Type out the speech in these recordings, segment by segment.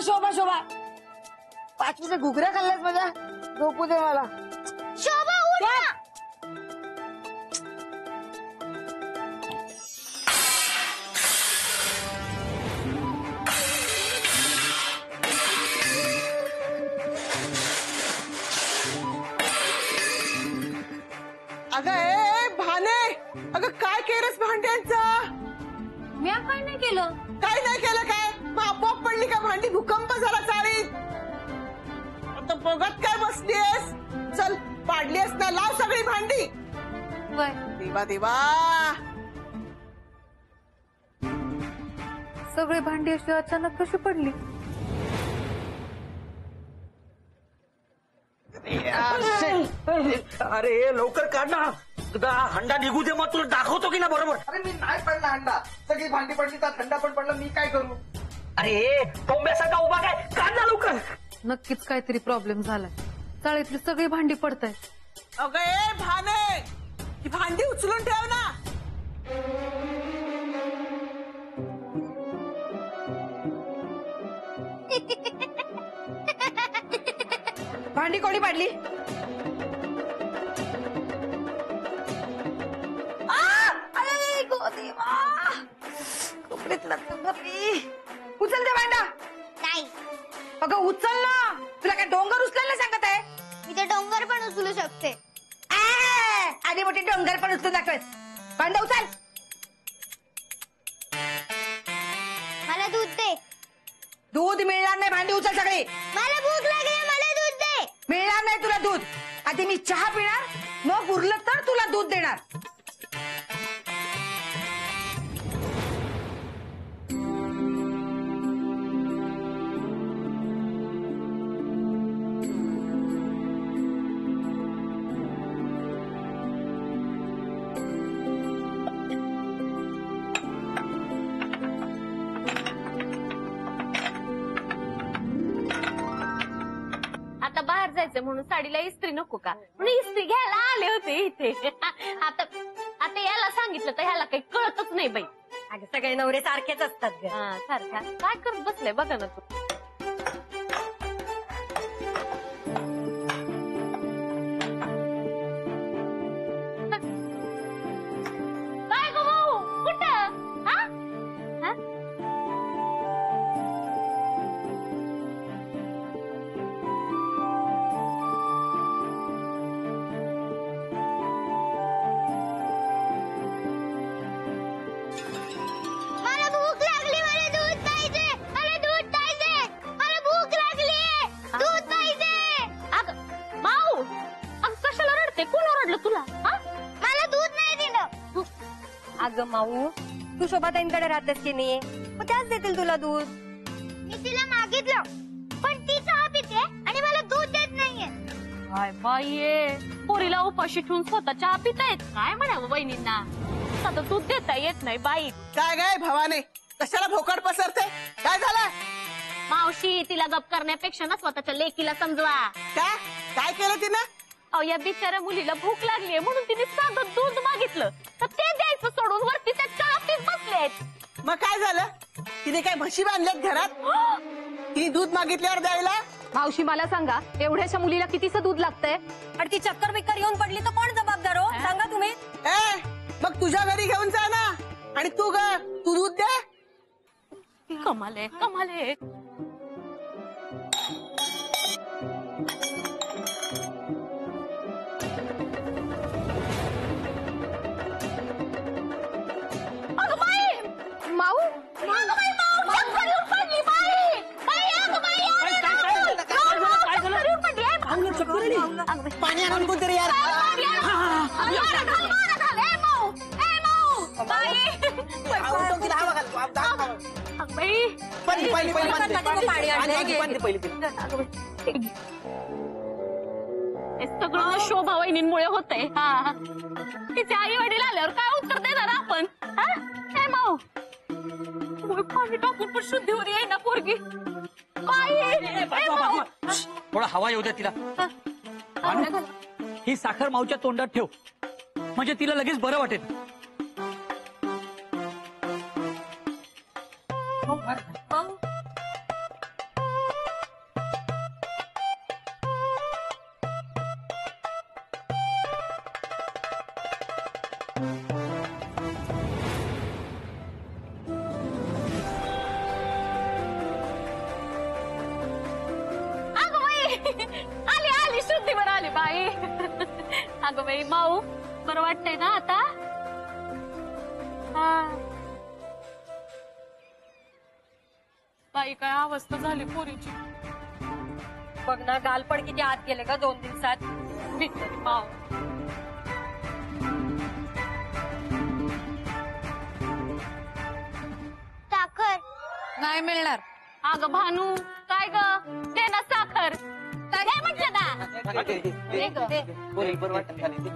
शोभा शोभा 5 घुगऱ्या खाल्ल्यास माझ्या झोपू दे मला. शोभा उठ ना. अगं ए भाने, अगं काय केलंस भांड्यांचं? मी काय नाही केलं. काय नाही केलं काय? मग आपोआप पडली का भांडी? भूकंप झाला चाळीत. आता बघत काय बसलीयस? चल पाडलीयस ना, लाव सगळी भांडी. देवा देवा, सगळी भांडी अशी अचानक कशी पडली? अरे लवकर काढ ना, तुझा हंडा निघू दे, मग तुला दाखवतो की ना बरोबर. अरे मी नाही पडला हंडा, सगळी भांडी पडली त्यात हंडा पण पडला, मी काय करू? अरे टोंब्यासारखा उभा काय, काढ ना लवकर. नक्कीच काहीतरी प्रॉब्लेम झालाय. चाळीतली सगळी भांडी पडताय. अगं ए भाने, ही भांडी उचलून ठेव ना. भांडी कोणी पाडली? उचल ते भांडा. नाही, अगं उचल ना, तुला काय डोंगर उचलायला सांगत आहे? मी ते डोंगर पण उचलू शकते. आधी मोठी डोंगर पण उचलून दाखव. भांडा उचल. मला दूध दे. दूध मिळणार नाही, भांडी उचल सगळी. मला भूक लागली, मला दूध दे. मिळणार नाही तुला दूध. आधी मी चहा पिणार, मग उरलं तर तुला दूध देणार. आता बाहेर जायचं म्हणून साडीला इस्त्री नको का, म्हणून इस्त्री घ्यायला आले होते इथे. आता आता याला सांगितलं तर ह्याला काही कळतच नाही बाई. अगं सगळे नवरे सारखेच असतात ग. सारख्या काय करत बसलाय बघा ना तू. काय गं भाऊ, कुठं? हा? हा? मला भूक लागली, मला दूध पाहिजे. मला दूध पाहिजे. मला भूक लागली, दूध पाहिजे. अगं माऊ, अगं कशाला रडते? कोण ओरडलं तुला? हा? मला दूध नाही दिलं. अगं माऊ, तू शोभाताईंकडे राहतेस की नाही, मग त्याच देतील तुला दूध. मी तिला मागितलं, पण ती चहा पिते आणि मला दूध देत नाहीये. काय बाई, पोरीला उपाशी ठेवून स्वतः चहा पितायत. काय म्हणावं बहिणींना, स्वतः दूध देता येत नाही बाई. काय काय भवाने, कशाला भोकाड पसरते? काय झालं? मावशी, तिला गप करण्यापेक्षा ना स्वतःच्या लेकीला समजवा. काय काय केलं तिनं? अहो, या बिचाऱ्या मुलीला भूक लागलीये म्हणून तिने साधं दूध मागितलं, तर ते द्यायचं सोडून वरती त्या चहा पीत बसलेत. मग काय झालं? तिने काय म्हशी बांधल्यात घरात? ती दूध मागितल्यावर द्यायला? मावशी मला सांगा, एवढ्याशा मुलीला कितीचं दूध लागतंय? आणि ती चक्कर बिक्कर येऊन पडली तर कोण जबाबदार हो, सांगा तुम्ही. ए मग तुझ्या घरी घेऊन जा ना. आणि तू दूध दे. कमाल आहे, कमाल आहे. अगं बाई, माऊ, अगं बाई, माऊ, चक्कर येऊन पडली बाई. बाई, अगं बाई, चक्कर येऊन पडली. अगं बाई. पाणी आणून कोणतरी यार. सगळं शोभा वहिनींमुळे होतंय. हा, तिचे आई वडील आल्यावर काय उत्तर देणार आपण? काय माऊ, पाणी टाकून पण शुद्धीवर येई ना पोरगी. थोडा हवा येऊ द्या तिला. ही साखर माऊच्या तोंडात ठेव, म्हणजे तिला लगेच बरं वाटेल. अगं बाई आली आली शुद्धीवर आली बाई. अगं बाई माऊ बरं वाटतंय ना आता? हा बाई काय अवस्था झाली पोरीची. बघ ना गालपण किती आत गेले का 2 दिवसात. बिचारी माऊ. साखर नाही मिळणार. अगं भानू काय ग दे ना साखर. काय म्हटलं ना दे ग. पोरी बरं वाटत खाली ते.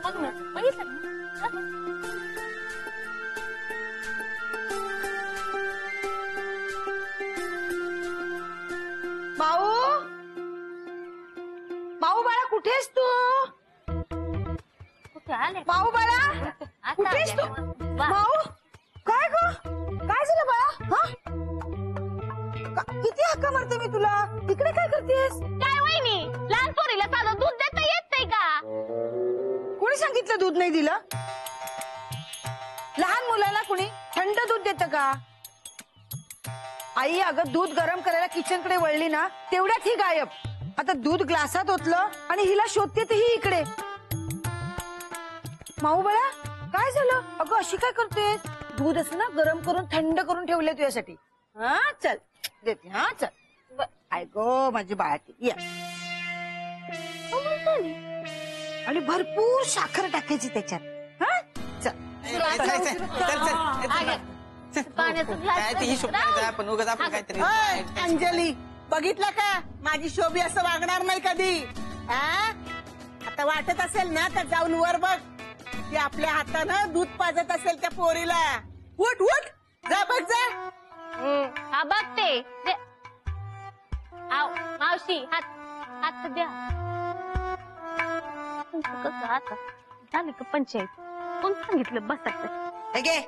बघ ना बघितलं ना? माऊ माऊ बाळा कुठेस तू? कुठे आले? माऊ बाळा आता कुठेस तू? आले. वा. माऊ काय ग काय झालं बाळा? हा किती हक्का मारते मी तुला. इकडे काय करतेस? काय वहिनी लहान पोरीला साधं दूध देता येत नाही का? कोणी सांगितलं दूध नाही दिलं? लहान मुलांना कुणी थंड दूध देतं का? आई अगं दूध गरम करायला किचन कडे वळली ना तेवढ्यात ही गायब. आता दूध ग्लासात ओतलं आणि हिला शोधते ती ही इकडे. माऊ बाळा काय झालं? अगं अशी काय करतेस? दूध असं ना गरम करून थंड करून ठेवले तुझ्यासाठी. हा चल देते. हा चल. आय गो माझी बाळाती या. आणि भरपूर साखर टाकायची त्याच्यात. हा चल. पाण्याचा ग्लास काय ते हिशोब करायचा आपण उगाच आपण काहीतरी. ओय, अंजली बघितलं का माझी शोभी असं वागणार नाही कधी. हा आता वाटत असेल ना तर जाऊन वर बघ. ती आपल्या हातानं दूध पाजत असेल त्या पोरीला. उठ उठ जा बघ जा. हा बघते दे. आव मावशी हात हात द्या. कसं आता झाली का पंचायत? कोण सांगितलं बसायचं? हे घे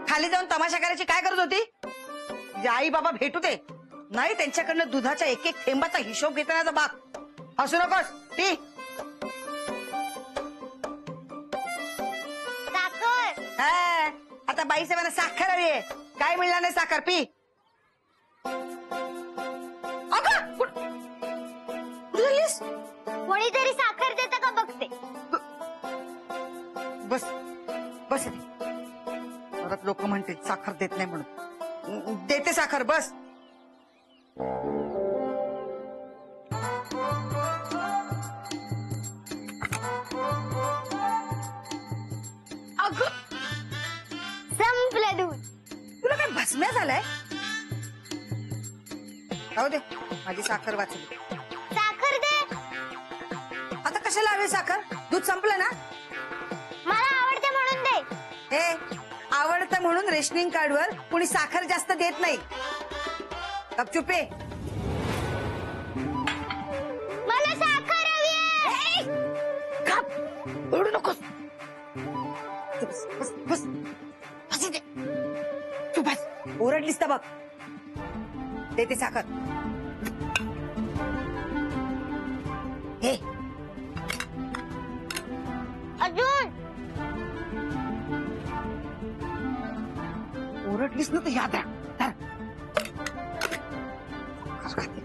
खाली जाऊन तमाशा करायची काय गरज होती? तुझे आई बाबा भेटू दे. नाही त्यांच्याकडनं दुधाच्या एक एक थेंबाचा हिशोब घेतानाचा बाग. हसू नकोस ती. साखर हा, आता बाई साहेबांना साखर हवी आहे. काय मिळणार नाही साखर पी. अगं कुठं झालीस? कोणीतरी साखर देतं का बघते. बस बस इथे. परत लोक म्हणतील साखर देत नाही म्हणून. देते साखर बस. अगं संपलं दूध. तुला काय भस्म्या झालाय? राहू दे माझी साखर वाचली. साखर दे. आता कशाला हवी साखर? दूध संपलं ना. मला आवडते म्हणून दे. हे आवडतं म्हणून रेशनिंग कार्डवर कुणी साखर जास्त देत नाही. गपचूप आहे. मला साखर हवी आहे. गप ओरडू नकोस. बस बस बस बस इथे. तू बस. ओरडलीस तर बघ. देते साखर. हे अजून ओरडलीस ना तर याद आहे.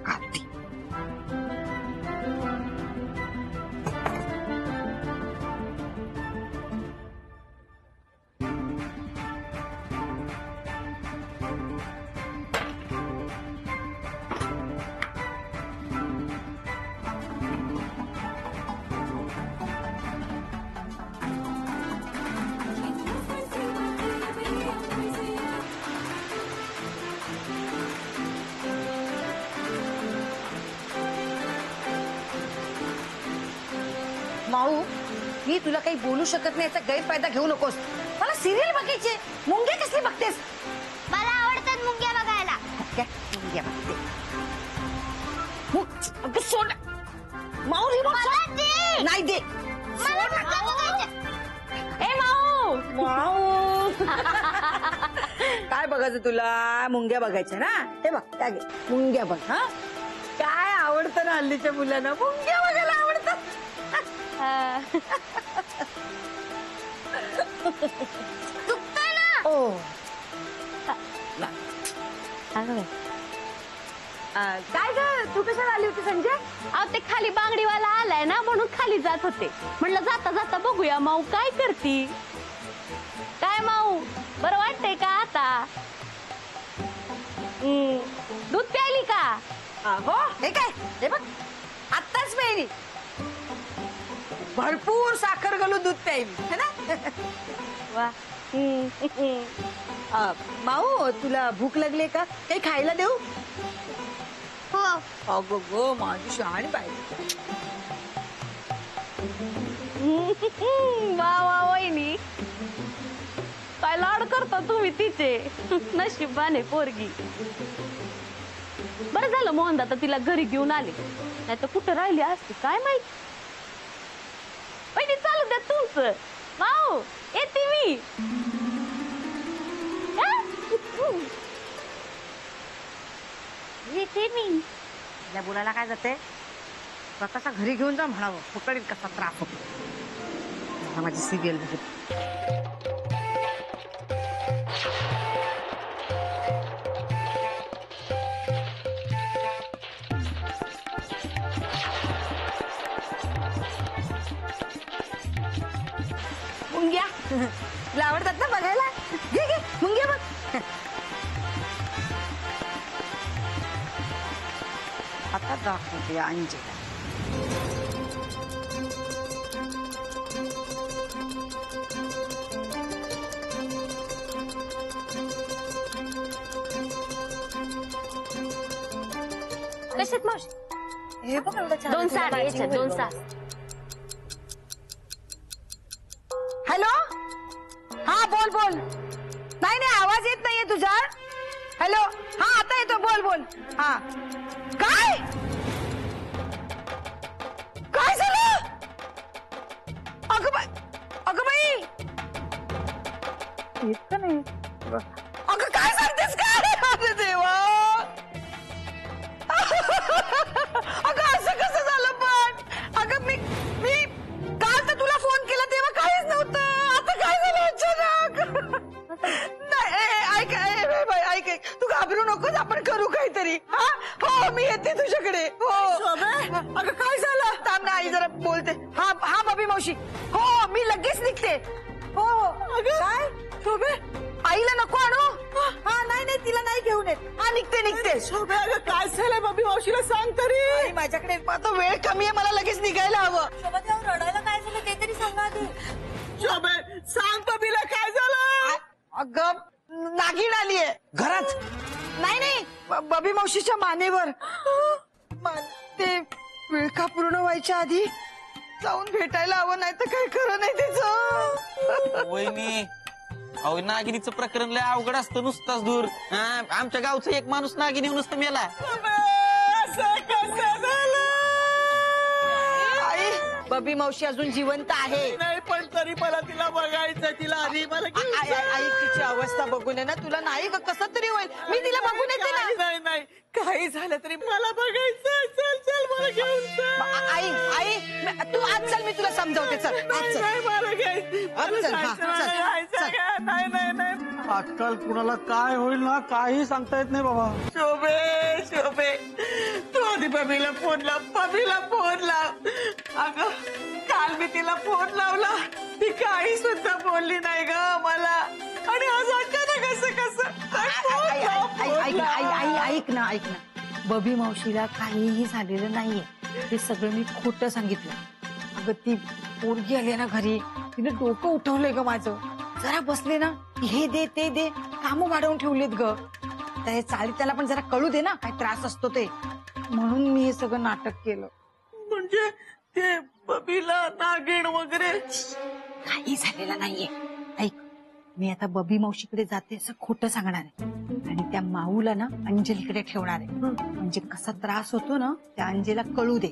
खाते. माऊ मी तुला काही बोलू शकत नाही याचा गैरफायदा घेऊ नकोस. मला सिरियल बघायची. मुंगे कसली बघतेस? मला आवडतात मुंग्या बघायला. क्या? मुंग्या बघते. अगं सोड. माऊ रिमोट मला दे. नाही दे. मला मुंग्या बघायच्या. ए माऊ माऊ काय बघायचं तुला? मुंग्या बघायच्या ना. हे बघ त्या घे मुंग्या बघ. हा काय आवडतं ना हल्लीच्या मुलांना मुंग्या बघायला आवडतात. ओ काय ग तू कशाला आली होती संजय? अहो ते खाली बांगडीवाला आलाय ना म्हणून खाली जात होते. म्हणलं जाता जाता बघूया माऊ काय करती. काय माऊ बरं वाटतंय का आता? दूध प्यायली का? हो हे काय हे बघ आत्ताच प्यायली. भरपूर साखर घालून दूध प्यायली है ना. वा. माऊ तुला भूक लागली का? काही खायला देऊ? हो. अगं गो माझी शहाणी पाहिजे. वा वा वहिनी काय लाड करता तुम्ही तिचे. नशिबाने पोरगी. बरं झालं मोहन दादा तिला घरी घेऊन आले नाही तर कुठं राहिली असती काय माहित. वहिनी चालू द्या तुमचं. माऊ येते मी. येते मी. त्या बोलायला काय जाते स्वतःचा घरी घेऊन जा म्हणावं. फुकडीत कसा त्रास होतो. मला माझी सिरियल मुंग्या तुला आवडतात ना बघायला. घे घे मुंग्या बघ. आता दाखवते अंजेला. कशात मावशी? हे बघ एवढं छान. 2 साड्या याच्यात 2 साड्या. हॅलो हा बोल बोल. नाही नाही आवाज येत नाहीये तुझा. हॅलो हा आता येतो बोल बोल. हा काय काय झालं? अगं बाई येत नाही. अगं काय सांगतेस काय? अरे देवा अगं असं कसं झालं पण? अगं मी काल तर तुला फोन केला तेव्हा काहीच नव्हतं. आता काय झालं अचानक? नाही ऐक तू घाबरू नकोस. आपण करू काहीतरी. हा हो मी येते तुझ्याकडे. हो अगं काय झालं? थांब ना आई जरा बोलते. हा हा बबी मावशी हो मी लगेच निघते. हो अगं काय शोभे आईला नको आणू. हा नाही नाही तिला नाही घेऊन येत. हा निघते शोभे. अगं काय झालंय बबी मावशीला सांग तरी. माझ्याकडे आता वेळ कमी आहे. मला लगेच निघायला हवं. रडायला काय झालं ते तरी सांगा आधी. शोभे सांग बबीला काय झालं. अगं नागिण आलीये घरात. नाही बबी मावशीच्या मानेवर. ते वेळ का पूर्ण व्हायच्या आधी जाऊन भेटायला हवं नाही तर काही खरं नाही तिचं. वहिनी अहो नागिनीचं प्रकरण लय अवघड असतं. नुसताच दूर. आमच्या गावचा एक माणूस नागिनी नुसतं मेला. आई बबी मावशी अजून जिवंत आहे. नाही पण तरी मला तिला बघायचं. तिला आधी मला आई तिची अवस्था बघून आहे ना तुला नाही कसं तरी होईल. मी तिला बघून येते ना. नाही काही झालं तरी मला बघायचं. चल मला घेऊन चल. आई तू आज चल मी तुला समजावते. चल आज चल. नाही मला नाही आजकाल कुणाला काय होईल ना काही सांगता येत नाही बाबा. शोभे तू आधी बबीला फोन लाव. अगं काल मी तिला फोन लावला. ती काही सुद्धा बोलली नाही ग मला. आणि आज अचानक कसं ऐक ना बबी मावशीला काहीही झालेलं नाहीये. हे सगळं मी खोटं सांगितलं. अगं ती पोरगी आली ना घरी तिने डोकं उठवलंय ग माझं. जरा बसले ना हे दे ते दे कामं वाढवून ठेवलेत ग. त्या चाळी त्याला पण जरा कळू दे ना काय त्रास असतो ते. म्हणून मी हे सगळं नाटक केलं. म्हणजे ते बबीला नागिण वगैरे काही झालेलं नाहीये. ऐक मी आता बबी मावशीकडे जाते असं खोटं सांगणार आहे. आणि त्या माऊला ना अंजलीकडे ठेवणार आहे. म्हणजे कसा त्रास होतो ना त्या अंजेला कळू दे.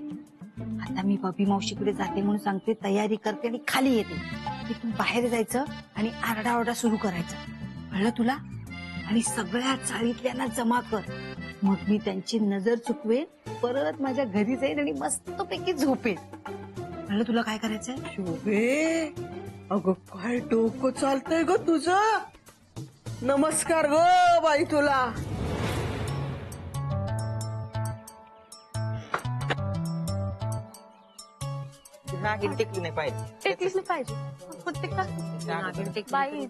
आता मी बबी मावशीकडे जाते म्हणून सांगते. तयारी करते आणि खाली येते. तिथून बाहेर जायचं आणि आरडाओरडा सुरू करायचा. कळलं तुला? आणि सगळ्या चाळीतल्यांना जमा कर. मग मी त्यांची नजर चुकवेन. परत माझ्या घरी जाईन आणि मस्तपैकी झोपेन. म्हणलं तुला काय करायचंय? शोभे अगं काय डोकं चालतंय ग तुझं. नमस्कार ग बाई तुला. नागिन टेकली नाही पाहिजे. टेकलीच नाही पाहिजे. पण ते बाई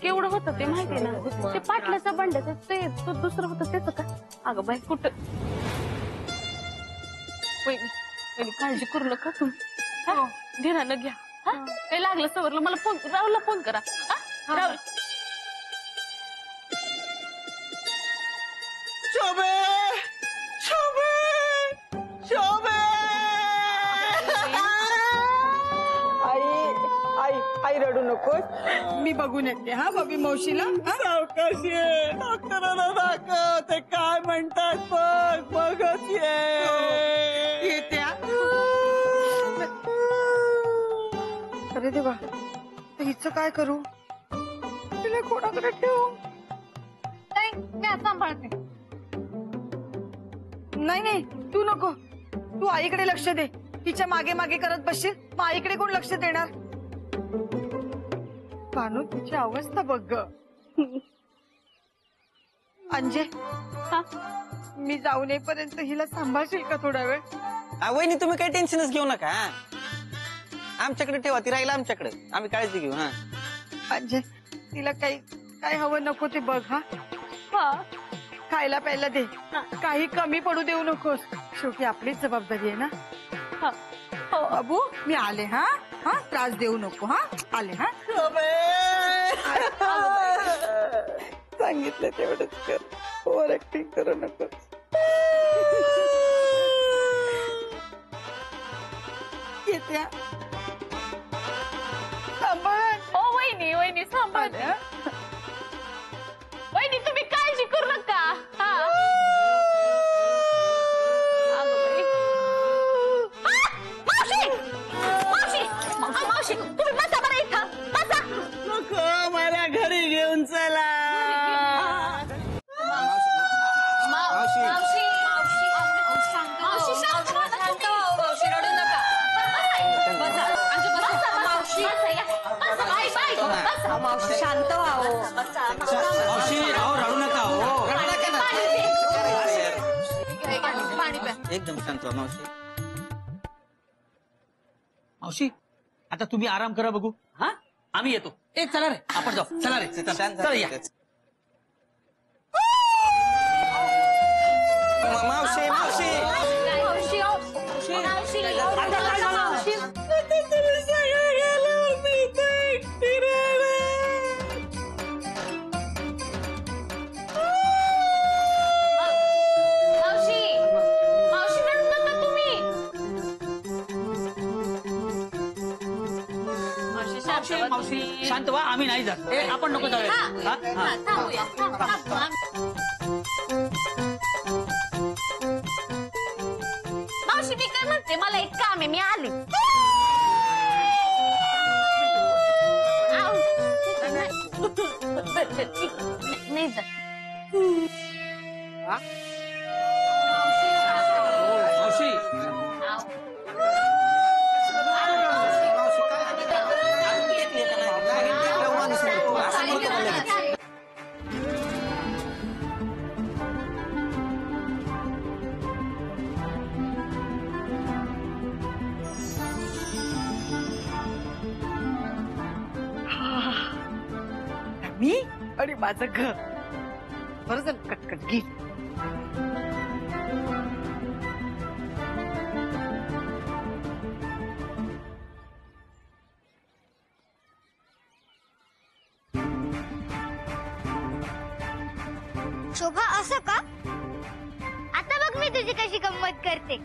केवढं होतं ते माहितीये ना. ते पाटलाचं बंड्याचं ते तो दुसरं होतं त्याचं का? अगं बाई कुठं वहिनी काळजी करू नका तुम्ही. ध्यानानं घ्या. काही लागलं सवरलं मला फोन राहुलला फोन करा. राहुल शोभे शोभे शोभे. आई आई रडू नकोस. मी बघून येते हा बबी मावशीला. सावकाशी ये. डॉक्टरांना दाखव. ते काय म्हणतात बघ. बघत ये. येत्या. अरे देवा हिचं काय करू. तिला कोणाकडे ठेवू. नाही मी आता सांभाळते. नाही नाही तू नको. तू आईकडे लक्ष दे. तिच्या मागे मागे करत बसशील मग आईकडे कोण लक्ष देणार. भानू तिची अवस्था बघ ग. अंजे मी जाऊन येईपर्यंत हिला सांभाळशील का थोडा वेळ. वहिनी तुम्ही काही टेन्शनच घेऊ नका. आमच्याकडे ठेवा. ती राहील आमच्याकडे. आम्ही काळजी घेऊ. हा अंजे तिला काही काय हवं नको ते बघ. हा खायला प्यायला दे. काही कमी पडू देऊ नकोस. शेवटी आपलीच जबाबदारी आहे ना. हो अबू मी आले. हा हा त्रास देऊ नको. हा आले. हा सांगितलं तेवढंच कर. ओव्हर ऍक्टिंग करू नको. येत्या सांभाळ. ओ वहिनी वहिनी सांभाळते. वहिनी तुम्ही काळजी करू नका. हा मावशी मावशी मावशी तुम्ही बसा बरं इथं. बसा. नको मला घरी घेऊन चला. मावशी मावशी मावशी शांत मावशी रडू नका. मावशी शांत व्हावं. मावशी अहो रडू नका. हो पाणी प्या. एकदम शांत व्हा मावशी. मावशी आता तुम्ही आराम करा बघू. हा आम्ही येतो. चला रे आपण जाऊ. चला रे चला या. मावशी मावशी मावशी मावशी मावशी मावशी मावशी रडू नका तुम्ही. मावशी शांत व्हा. आम्ही नाही जात. आपण नको जाऊया. हा? हा. थांबूया. मावशी मी काय म्हणते मला एक काम आहे. मी आले. नाही जात. मावशी मी आणि माझं घर बरं झालं कटकट घे. शोभा असं का? आता बघ मी तुझी कशी गंमत करते.